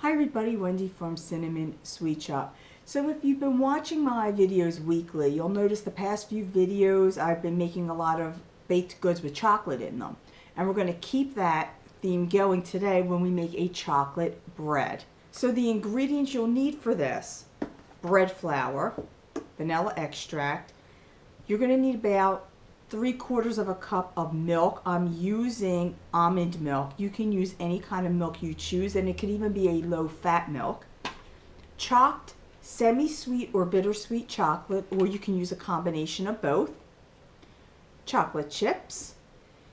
Hi everybody, Wendy from Cinnamon Sweet Shop. So if you've been watching my videos weekly, you'll notice the past few videos I've been making a lot of baked goods with chocolate in them. And we're going to keep that theme going today when we make a chocolate bread. So the ingredients you'll need for this: bread flour, vanilla extract. You're going to need about 3/4 of a cup of milk. I'm using almond milk. You can use any kind of milk you choose, and it could even be a low-fat milk. Chopped semi-sweet or bittersweet chocolate, or you can use a combination of both. Chocolate chips.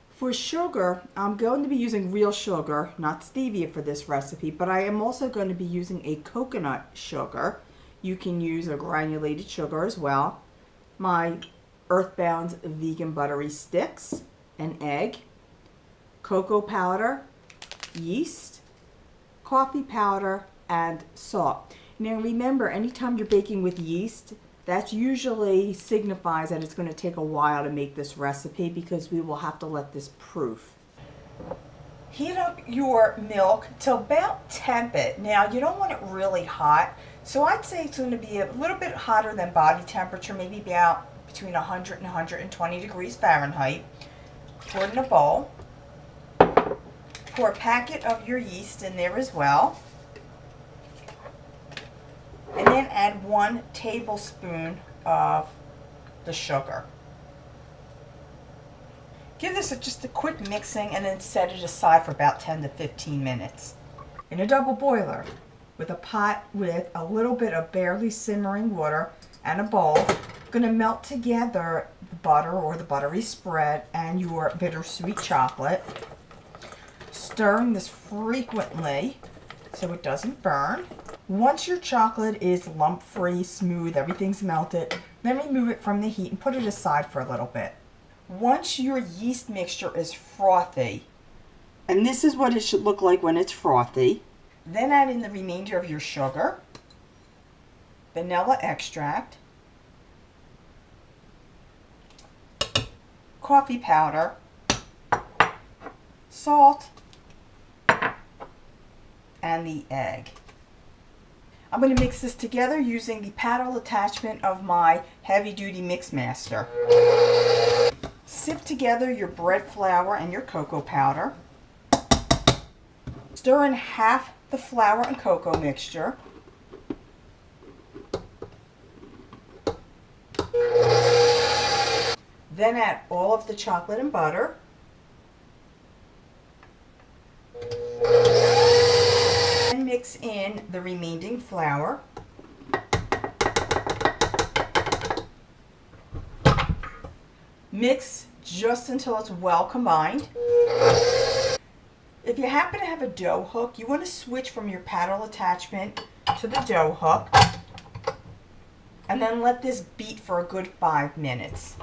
For sugar, I'm going to be using real sugar, not stevia for this recipe, but I am also going to be using a coconut sugar. You can use a granulated sugar as well. My Earthbound's vegan buttery sticks, an egg, cocoa powder, yeast, coffee powder, and salt. Now remember, anytime you're baking with yeast, that usually signifies that it's going to take a while to make this recipe because we will have to let this proof. Heat up your milk to about tepid. Now you don't want it really hot, so I'd say it's going to be a little bit hotter than body temperature, maybe about between 100 and 120 degrees Fahrenheit. Pour it in a bowl. Pour a packet of your yeast in there as well. And then add 1 tablespoon of the sugar. Give this just a quick mixing and then set it aside for about 10 to 15 minutes. In a double boiler with a pot with a little bit of barely simmering water and a bowl, going to melt together the butter or the buttery spread and your bittersweet chocolate. Stirring this frequently so it doesn't burn. Once your chocolate is lump-free, smooth, everything's melted, then remove it from the heat and put it aside for a little bit. Once your yeast mixture is frothy, and this is what it should look like when it's frothy, then add in the remainder of your sugar, vanilla extract, coffee powder, salt, and the egg. I'm going to mix this together using the paddle attachment of my heavy-duty mix master. Sift together your bread flour and your cocoa powder. Stir in half the flour and cocoa mixture. Then add all of the chocolate and butter. And mix in the remaining flour. Mix just until it's well combined. If you happen to have a dough hook, you want to switch from your paddle attachment to the dough hook. And then let this beat for a good 5 minutes.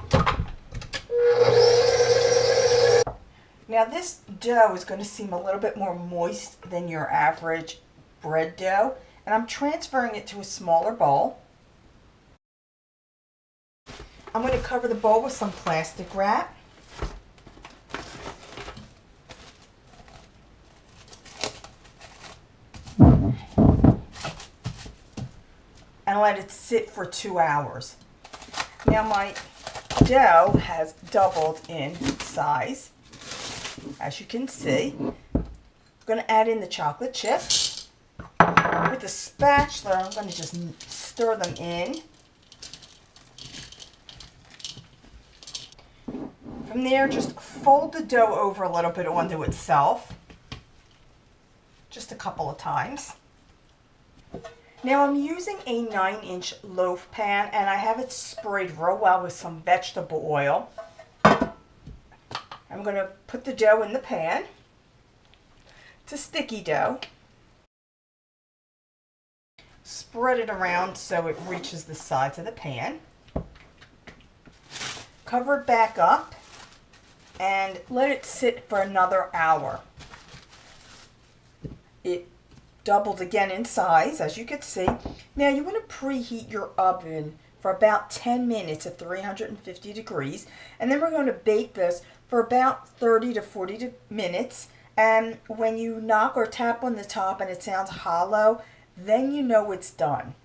Now this dough is going to seem a little bit more moist than your average bread dough, and I'm transferring it to a smaller bowl. I'm going to cover the bowl with some plastic wrap. And let it sit for 2 hours. Now my dough has doubled in size, as you can see. I'm going to add in the chocolate chips. With a spatula, I'm going to just stir them in. From there, just fold the dough over a little bit onto itself, just a couple of times. Now I'm using a 9-inch loaf pan, and I have it sprayed real well with some vegetable oil. I'm going to put the dough in the pan. It's a sticky dough. Spread it around so it reaches the sides of the pan. Cover it back up and let it sit for another hour. It doubled again in size, as you can see. Now you want to preheat your oven for about 10 minutes at 350 degrees, and then we're going to bake this for about 30 to 40 minutes And when you knock or tap on the top and it sounds hollow, then you know it's done.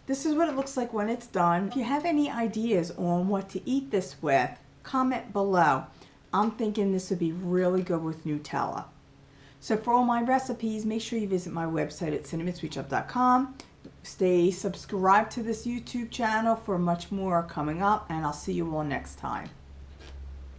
This is what it looks like when it's done. If you have any ideas on what to eat this with, comment below. I'm thinking this would be really good with Nutella. So for all my recipes, make sure you visit my website at cinnamonsweetshop.com. Stay subscribed to this YouTube channel for much more coming up, and I'll see you all next time.